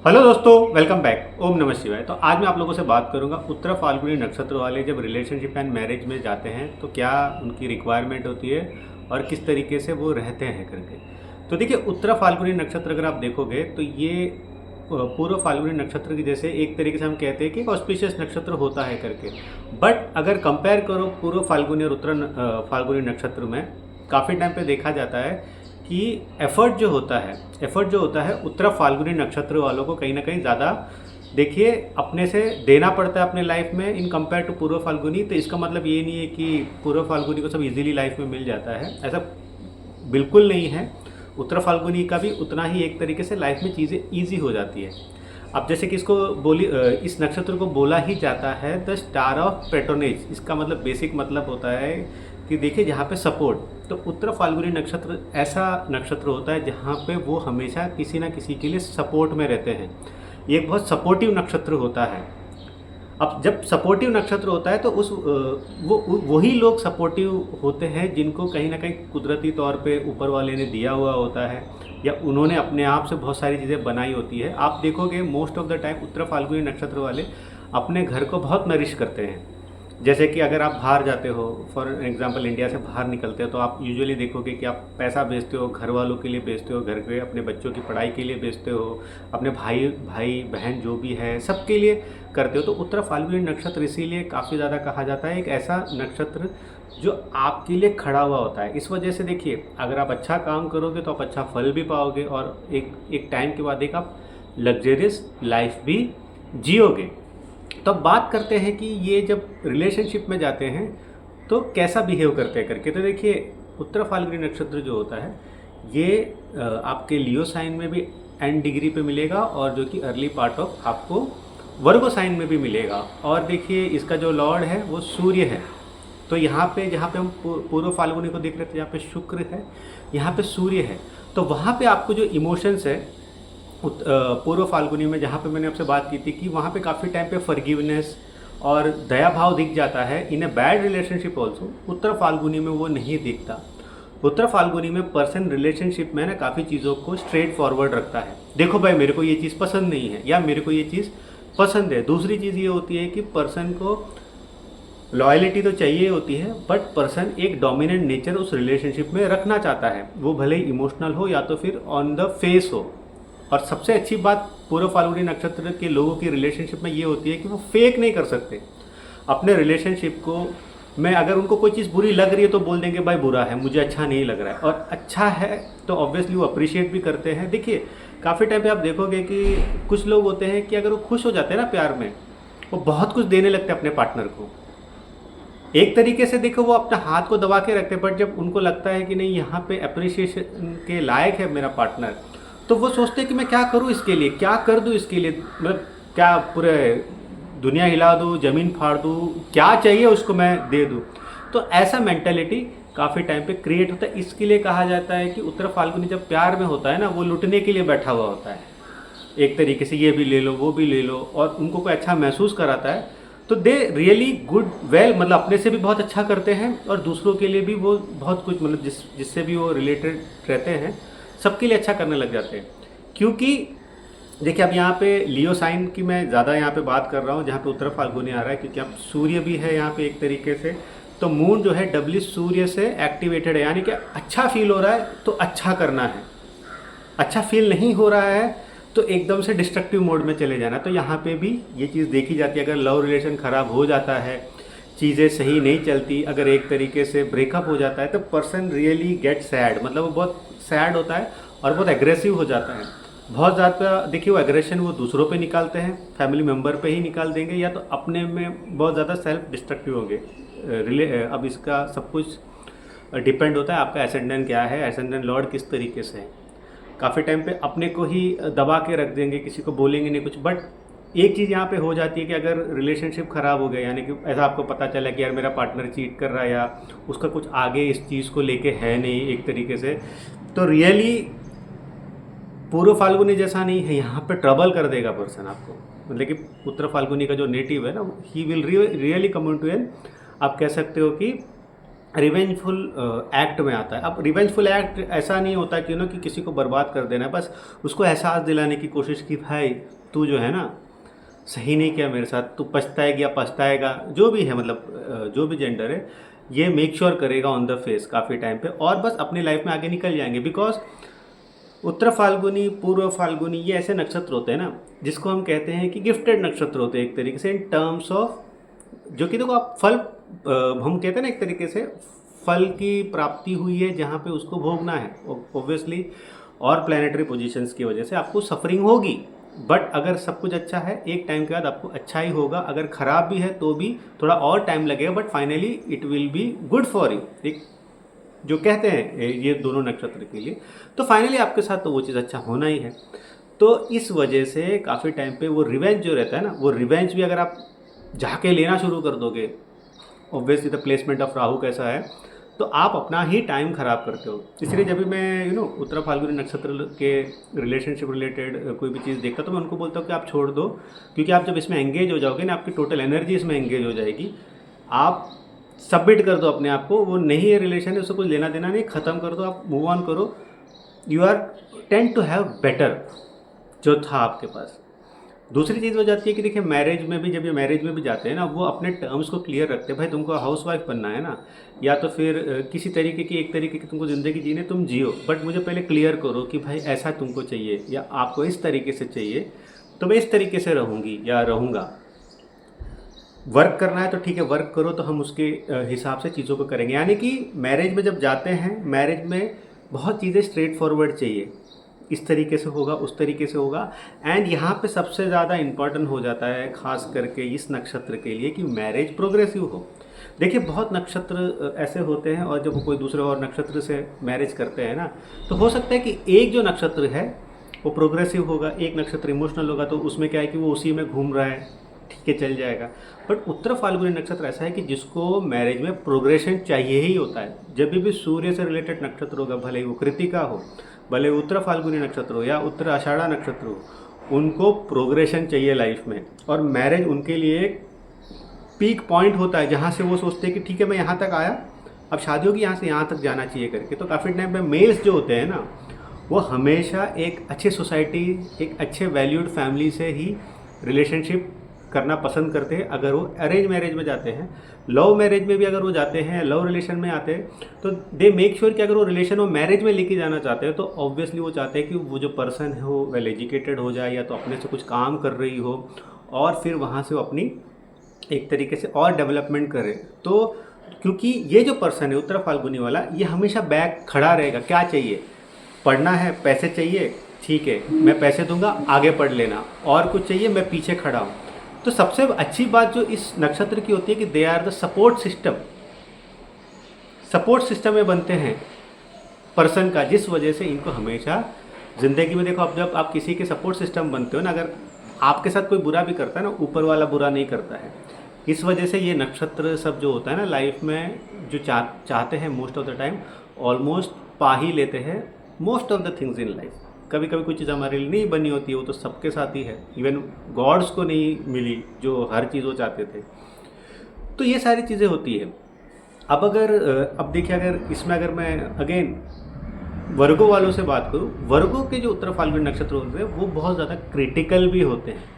Hello दोस्तों, welcome back. ओम नमः शिवाय। तो आज मैं आप लोगों से बात करूंगा उत्तरा फाल्गुनी नक्षत्र वाले जब रिलेशनशिप एंड मैरिज में जाते हैं तो क्या उनकी रिक्वायरमेंट होती है और किस तरीके से वो रहते हैं करके। तो देखिए, उत्तरा फाल्गुनी नक्षत्र अगर आप देखोगे तो ये पूर्व फाल्गुनी नक्षत्र की जैसे एक तरीके से हम कहते हैं कि एक ऑस्पिशियस नक्षत्र होता है करके। बट अगर कंपेयर करो पूर्व फाल्गुनी और उत्तरा फाल्गुनी नक्षत्र में, काफ़ी टाइम पे देखा जाता है कि एफर्ट जो होता है उत्तरा फाल्गुनी नक्षत्र वालों को कहीं ना कहीं ज़्यादा देखिए अपने से देना पड़ता है अपने लाइफ में इन कंपेयर टू पूर्व फाल्गुनी। तो इसका मतलब ये नहीं है कि पूर्व फाल्गुनी को सब इजीली लाइफ में मिल जाता है, ऐसा बिल्कुल नहीं है। उत्तरा फाल्गुनी का भी उतना ही एक तरीके से लाइफ में चीज़ें ईजी हो जाती है। अब जैसे कि इसको इस नक्षत्र को बोला ही जाता है द स्टार ऑफ पेट्रोनेज। इसका मतलब बेसिक मतलब होता है कि देखिए जहाँ पे सपोर्ट, तो उत्तरा फाल्गुनी नक्षत्र ऐसा नक्षत्र होता है जहाँ पे वो हमेशा किसी ना किसी के लिए सपोर्ट में रहते हैं। ये एक बहुत सपोर्टिव नक्षत्र होता है। अब जब सपोर्टिव नक्षत्र होता है तो वही लोग सपोर्टिव होते हैं जिनको कहीं ना कहीं कुदरती तौर पे ऊपर वाले ने दिया हुआ होता है या उन्होंने अपने आप से बहुत सारी चीज़ें बनाई होती है। आप देखोगे most of the time Uttara Phalguni नक्षत्र वाले अपने घर को बहुत नरिश करते हैं। जैसे कि अगर आप बाहर जाते हो, फॉर एग्जांपल इंडिया से बाहर निकलते हो, तो आप यूजुअली देखोगे कि आप पैसा भेजते हो, घर वालों के लिए भेजते हो, घर के अपने बच्चों की पढ़ाई के लिए भेजते हो, अपने भाई भाई बहन जो भी है सबके लिए करते हो। तो उत्तरा फाल्गुनी नक्षत्र इसीलिए काफ़ी ज़्यादा कहा जाता है एक ऐसा नक्षत्र जो आपके लिए खड़ा हुआ होता है। इस वजह से देखिए, अगर आप अच्छा काम करोगे तो आप अच्छा फल भी पाओगे और एक टाइम के बाद एक आप लग्जरियस लाइफ भी जियोगे। तो अब बात करते हैं कि ये जब रिलेशनशिप में जाते हैं तो कैसा बिहेव करते हैं करके। तो देखिए, उत्तरा फाल्गुनी नक्षत्र जो होता है ये आपके लियो साइन में भी एंड डिग्री पे मिलेगा और जो कि अर्ली पार्ट ऑफ आपको वर्गो साइन में भी मिलेगा। और देखिए, इसका जो लॉर्ड है वो सूर्य है। तो यहाँ पे जहाँ पे हम पूर्व फाल्गुनी को देख रहे थे, यहाँ पे शुक्र है, यहाँ पे सूर्य है। तो वहाँ पे आपको जो इमोशंस है पूर्व फाल्गुनी में, जहाँ पे मैंने आपसे बात की थी कि वहाँ पे काफ़ी टाइम पे फॉरगिवनेस और दया भाव दिख जाता है इन अ बैड रिलेशनशिप ऑल्सो। उत्तर फाल्गुनी में वो नहीं दिखता। उत्तर फाल्गुनी में पर्सन रिलेशनशिप में ना काफ़ी चीज़ों को स्ट्रेट फॉरवर्ड रखता है। देखो भाई, मेरे को ये चीज़ पसंद नहीं है या मेरे को ये चीज़ पसंद है। दूसरी चीज़ ये होती है कि पर्सन को लॉयलिटी तो चाहिए होती है, बट पर्सन एक डोमिनेंट नेचर उस रिलेशनशिप में रखना चाहता है, वो भले ही इमोशनल हो या तो फिर ऑन द फेस हो। और सबसे अच्छी बात पूर्व फाल्गुनी नक्षत्र के लोगों की रिलेशनशिप में ये होती है कि वो फेक नहीं कर सकते अपने रिलेशनशिप को। मैं अगर उनको कोई चीज़ बुरी लग रही है तो बोल देंगे भाई बुरा है, मुझे अच्छा नहीं लग रहा है, और अच्छा है तो ऑब्वियसली वो अप्रिशिएट भी करते हैं। देखिए, काफ़ी टाइम पे आप देखोगे कि कुछ लोग होते हैं कि अगर वो खुश हो जाते हैं ना प्यार में, वो बहुत कुछ देने लगते हैं अपने पार्टनर को। एक तरीके से देखो, वो अपना हाथ को दबा के रखते हैं, बट जब उनको लगता है कि नहीं यहाँ पे अप्रिशिएशन के लायक है मेरा पार्टनर, तो वो सोचते हैं कि मैं क्या करूँ इसके लिए, क्या कर दूँ इसके लिए, मतलब क्या पूरे दुनिया हिला दूँ, ज़मीन फाड़ दूँ, क्या चाहिए उसको मैं दे दूँ। तो ऐसा मेंटालिटी काफ़ी टाइम पे क्रिएट होता है। इसके लिए कहा जाता है कि उत्तरा फाल्गुनी जब प्यार में होता है ना, वो लुटने के लिए बैठा हुआ होता है। एक तरीके से ये भी ले लो, वो भी ले लो, और उनको कोई अच्छा महसूस कराता है तो दे रियली गुड वेल, मतलब अपने से भी बहुत अच्छा करते हैं और दूसरों के लिए भी वो बहुत कुछ, मतलब जिससे भी वो रिलेटेड रहते हैं सबके लिए अच्छा करने लग जाते हैं। क्योंकि देखिए, अब यहाँ पे लियो साइन की मैं ज़्यादा यहाँ पे बात कर रहा हूँ जहाँ पे उत्तरा फाल्गुनी आ रहा है, क्योंकि अब सूर्य भी है यहाँ पे एक तरीके से। तो मून जो है डबली सूर्य से एक्टिवेटेड है, यानी कि अच्छा फील हो रहा है तो अच्छा करना है, अच्छा फील नहीं हो रहा है तो एकदम से डिस्ट्रक्टिव मोड में चले जाना। तो यहाँ पे भी ये चीज़ देखी जाती है। अगर लव रिलेशन ख़राब हो जाता है, चीज़ें सही नहीं चलती, अगर एक तरीके से ब्रेकअप हो जाता है, तो पर्सन रियली गेट सैड, मतलब वो बहुत सैड होता है और बहुत एग्रेसिव हो जाता है। बहुत ज़्यादा देखिए, वो एग्रेशन वो दूसरों पे निकालते हैं, फैमिली मेम्बर पे ही निकाल देंगे, या तो अपने में बहुत ज़्यादा सेल्फ डिस्ट्रक्टिव होंगे। अब इसका सब कुछ डिपेंड होता है आपका एसेंडेंट क्या है, एसेंडेंट लॉर्ड किस तरीके से है। काफ़ी टाइम पे अपने को ही दबा के रख देंगे, किसी को बोलेंगे नहीं कुछ। बट एक चीज़ यहाँ पे हो जाती है कि अगर रिलेशनशिप ख़राब हो गया, यानी कि ऐसा आपको पता चला कि यार मेरा पार्टनर चीट कर रहा है या उसका कुछ आगे इस चीज़ को लेके है नहीं एक तरीके से, तो रियली पूर्व फाल्गुनी जैसा नहीं है, यहाँ पे ट्रबल कर देगा पर्सन आपको। मतलब कि उत्तर फाल्गुनी का जो नेटिव है ना, he will really come to an, आप कह सकते हो कि रिवेंजफुल एक्ट में आता है। अब रिवेंजफुल एक्ट ऐसा नहीं होता कि कि किसी को बर्बाद कर देना है, बस उसको एहसास दिलाने की कोशिश की भाई तू जो है ना सही नहीं किया मेरे साथ, तू पछताएगी या पछताएगा, जो भी है मतलब जो भी जेंडर है ये मेक श्योर करेगा ऑन द फेस काफ़ी टाइम पे, और बस अपनी लाइफ में आगे निकल जाएंगे। बिकॉज उत्तर फाल्गुनी, पूर्व फाल्गुनी, ये ऐसे नक्षत्र होते हैं ना जिसको हम कहते हैं कि गिफ्टेड नक्षत्र होते हैं एक तरीके से इन टर्म्स ऑफ, जो कि देखो आप फल हम कहते हैं ना एक तरीके से फल की प्राप्ति हुई है जहाँ पे उसको भोगना है ऑब्वियसली, और प्लानिटरी पोजीशंस की वजह से आपको सफरिंग होगी, बट अगर सब कुछ अच्छा है एक टाइम के बाद आपको अच्छा ही होगा। अगर खराब भी है तो भी थोड़ा और टाइम लगेगा, but finally it will be good for you, एक जो कहते हैं ये दोनों नक्षत्र के लिए। तो फाइनली आपके साथ तो वो चीज़ अच्छा होना ही है। तो इस वजह से काफ़ी टाइम पे वो रिवेंज जो रहता है ना, वो रिवेंज भी अगर आप जाके लेना शुरू कर दोगे, obviously the placement of Rahu कैसा है, तो आप अपना ही टाइम खराब करते हो। इसलिए जब भी मैं उत्तरा फाल्गुनी नक्षत्र के रिलेशनशिप रिलेटेड कोई भी चीज़ देखता तो मैं उनको बोलता हूँ कि आप छोड़ दो, क्योंकि आप जब इसमें एंगेज हो जाओगे ना आपकी टोटल एनर्जी इसमें एंगेज हो जाएगी। आप सबमिट कर दो अपने आप को, वो नहीं है रिलेशन है उससे कुछ लेना देना नहीं, ख़त्म कर दो, आप मूव ऑन करो। You are tend to have better जो था आपके पास। दूसरी चीज़ हो जाती है कि देखिए मैरिज में भी, जब ये मैरिज में भी जाते हैं ना, वो अपने टर्म्स को क्लियर रखते हैं। भाई तुमको हाउस वाइफ बनना है ना, या तो फिर किसी तरीके की एक तरीके की तुमको ज़िंदगी जीने, तुम जियो, बट मुझे पहले क्लियर करो कि भाई ऐसा तुमको चाहिए या आपको इस तरीके से चाहिए, तो मैं इस तरीके से रहूँगी या रहूँगा। वर्क करना है तो ठीक है वर्क करो, तो हम उसके हिसाब से चीज़ों को करेंगे। यानी कि मैरिज में जब जाते हैं, मैरिज में बहुत चीज़ें स्ट्रेट फॉरवर्ड चाहिए, इस तरीके से होगा उस तरीके से होगा। एंड यहाँ पे सबसे ज़्यादा इम्पॉर्टेंट हो जाता है खास करके इस नक्षत्र के लिए कि मैरिज प्रोग्रेसिव हो। देखिए बहुत नक्षत्र ऐसे होते हैं, और जब कोई दूसरे और नक्षत्र से मैरिज करते हैं ना, तो हो सकता है कि एक जो नक्षत्र है वो प्रोग्रेसिव होगा, एक नक्षत्र इमोशनल होगा, तो उसमें क्या है कि वो उसी में घूम रहा है, ठीक है चल जाएगा। बट उत्तर फाल्गुनी नक्षत्र ऐसा है कि जिसको मैरिज में प्रोग्रेशन चाहिए ही होता है। जब भी सूर्य से रिलेटेड नक्षत्र होगा, भले ही वो कृतिका हो, भले उत्तर फाल्गुनी नक्षत्र हो या उत्तर आषाढ़ा नक्षत्र हो, उनको प्रोग्रेशन चाहिए लाइफ में। और मैरिज उनके लिए एक पीक पॉइंट होता है जहाँ से वो सोचते हैं कि ठीक है मैं यहाँ तक आया, अब शादी होगी, यहाँ से यहाँ तक जाना चाहिए करके। तो काफ़ी टाइम पे मेल्स जो होते हैं ना, वो हमेशा एक अच्छे सोसाइटी, एक अच्छे वैल्यूड फैमिली से ही रिलेशनशिप करना पसंद करते हैं। अगर वो अरेंज मैरिज में जाते हैं, लव मैरिज में भी अगर वो जाते हैं, लव रिलेशन में आते हैं, तो दे मेक श्योर कि अगर वो रिलेशन वो मैरिज में लेके जाना चाहते हैं, तो ऑब्वियसली वो चाहते हैं कि वो जो पर्सन है वो वेल एजुकेटेड हो जाए, या तो अपने से कुछ काम कर रही हो, और फिर वहाँ से वो अपनी एक तरीके से और डेवलपमेंट करे। तो क्योंकि ये जो पर्सन है उत्तरा फाल्गुनी वाला, ये हमेशा बैक खड़ा रहेगा। क्या चाहिए, पढ़ना है, पैसे चाहिए, ठीक है मैं पैसे दूंगा, आगे पढ़ लेना, और कुछ चाहिए मैं पीछे खड़ा हूँ। तो सबसे अच्छी बात जो इस नक्षत्र की होती है कि they are the support system, support system में बनते हैं पर्सन का, जिस वजह से इनको हमेशा ज़िंदगी में, देखो आप जब आप किसी के सपोर्ट सिस्टम बनते हो ना, अगर आपके साथ कोई बुरा भी करता है ना, ऊपर वाला बुरा नहीं करता है। इस वजह से ये नक्षत्र सब जो होता है ना लाइफ में, जो चाहते हैं most of the time almost पा ही लेते हैं most of the things in life. कभी कभी कोई चीज़ हमारे लिए नहीं बनी होती है, वो तो सबके साथ ही है, इवन गॉड्स को नहीं मिली जो हर चीज़ वो चाहते थे। तो ये सारी चीज़ें होती है। अब देखिए, अगर इसमें अगर मैं अगेन वर्गो वालों से बात करूँ, वर्गो के जो उत्तर फाल्गुनी नक्षत्र होते हैं वो बहुत ज़्यादा क्रिटिकल भी होते हैं।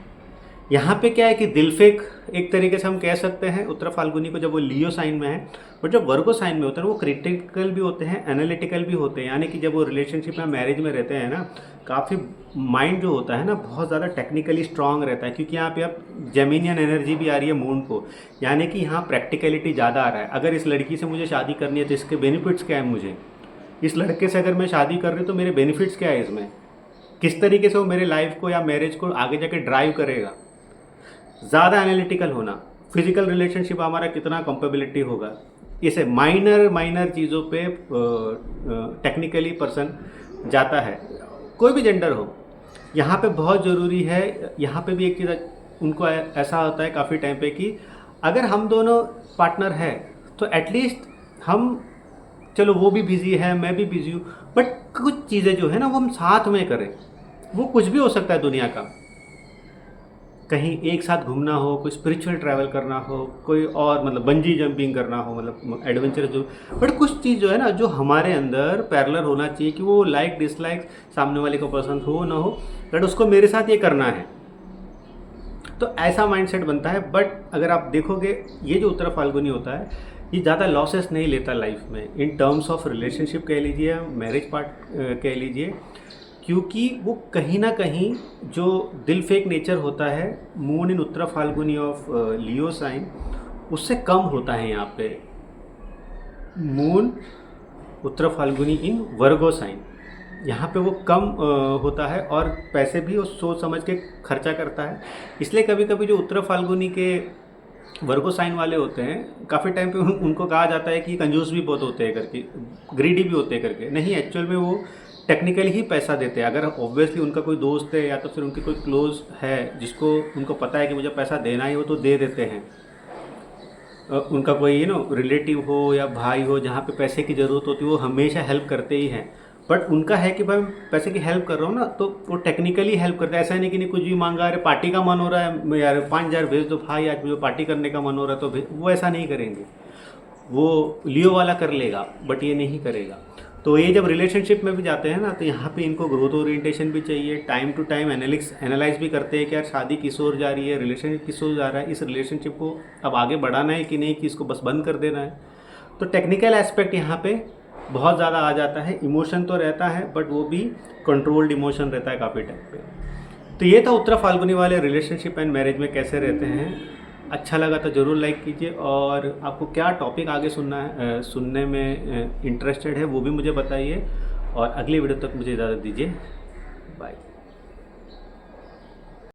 यहाँ पे क्या है कि दिलफेक एक तरीके से हम कह सकते हैं उत्तर फाल्गुनी को, जब वो लियो साइन में है, बट जब वर्गो साइन में होते हैं वो क्रिटिकल भी होते हैं, एनालिटिकल भी होते हैं। यानी कि जब वो रिलेशनशिप में मैरिज में रहते हैं ना, काफ़ी माइंड जो होता है ना बहुत ज़्यादा टेक्निकली स्ट्रांग रहता है, क्योंकि यहाँ पे अब जेमिनियन एनर्जी भी आ रही है मून को, यानी कि यहाँ प्रैक्टिकलिटी ज़्यादा आ रहा है। अगर इस लड़की से मुझे शादी करनी है तो इसके बेनिफिट्स क्या है, मुझे इस लड़के से अगर मैं शादी कर रही हूँ तो मेरे बेनिफिट्स क्या है, इसमें किस तरीके से वो मेरे लाइफ को या मैरिज को आगे जाके ड्राइव करेगा। ज़्यादा एनालिटिकल होना, फिजिकल रिलेशनशिप हमारा कितना कंपेबिलिटी होगा, इसे माइनर चीज़ों पे टेक्निकली पर्सन जाता है, कोई भी जेंडर हो। यहाँ पे बहुत ज़रूरी है, यहाँ पे भी एक चीज़ उनको ऐसा होता है काफ़ी टाइम पे कि अगर हम दोनों पार्टनर हैं तो एटलीस्ट हम, चलो वो भी बिज़ी है मैं भी बिज़ी हूँ, बट कुछ चीज़ें जो है ना वो हम साथ में करें। वो कुछ भी हो सकता है दुनिया का, कहीं एक साथ घूमना हो, कोई स्पिरिचुअल ट्रैवल करना हो, कोई और मतलब बंजी जंपिंग करना हो, मतलब एडवेंचर जो, बट कुछ चीज़ जो है ना जो हमारे अंदर पैरेलल होना चाहिए कि वो लाइक डिसलाइक सामने वाले को पसंद हो ना हो, बट उसको मेरे साथ ये करना है, तो ऐसा माइंडसेट बनता है। बट अगर आप देखोगे ये जो उत्तरा फाल्गुनी होता है ये ज़्यादा लॉसेस नहीं लेता लाइफ में, इन टर्म्स ऑफ रिलेशनशिप कह लीजिए, मैरिज पार्ट कह लीजिए, क्योंकि वो कहीं ना कहीं जो दिल फेक नेचर होता है moon in Uttara Phalguni of Leo sign उससे कम होता है। यहाँ पे moon Uttara Phalguni in Virgo sign, यहाँ पे वो कम होता है और पैसे भी वो सोच समझ के खर्चा करता है। इसलिए कभी कभी जो उत्तरा फाल्गुनी के वर्गो साइन वाले होते हैं काफ़ी टाइम पे उनको कहा जाता है कि कंजूस भी बहुत होते हैं करके, ग्रीडी भी होते हैं करके। नहीं, एक्चुअल में वो टेक्निकली ही पैसा देते हैं। अगर ऑब्वियसली उनका कोई दोस्त है या तो फिर उनके कोई क्लोज है जिसको उनको पता है कि मुझे पैसा देना ही हो तो दे देते हैं। उनका कोई रिलेटिव हो या भाई हो जहाँ पे पैसे की ज़रूरत होती है वो हमेशा हेल्प करते ही हैं। बट उनका है कि भाई पैसे की हेल्प कर रहा हूँ ना, तो वो टेक्निकली हेल्प करता है। ऐसा नहीं कि नहीं कुछ भी मांगा, अरे पार्टी का मन हो रहा है यार 5,000 भेज दो भाई, आज मुझे पार्टी करने का मन हो रहा है तो वो ऐसा नहीं करेंगे। वो लियो वाला कर लेगा बट ये नहीं करेगा। तो ये जब रिलेशनशिप में भी जाते हैं ना तो यहाँ पे इनको ग्रोथ ओरिएंटेशन भी चाहिए, टाइम टू टाइम एनालाइज भी करते हैं कि यार शादी किस ओर जा रही है, रिलेशनशिप किस ओर जा रहा है, इस रिलेशनशिप को अब आगे बढ़ाना है कि नहीं, कि इसको बस बंद कर देना है। तो टेक्निकल एस्पेक्ट यहाँ पे बहुत ज़्यादा आ जाता है। इमोशन तो रहता है बट वो भी कंट्रोल्ड इमोशन रहता है काफ़ी टाइम पे। तो ये था उत्तरा फाल्गुनी वाले रिलेशनशिप एंड मैरिज में कैसे रहते हैं। अच्छा लगा तो ज़रूर लाइक कीजिए, और आपको क्या टॉपिक आगे सुनने में इंटरेस्टेड है वो भी मुझे बताइए, और अगली वीडियो तक मुझे इजाज़त दीजिए। बाय।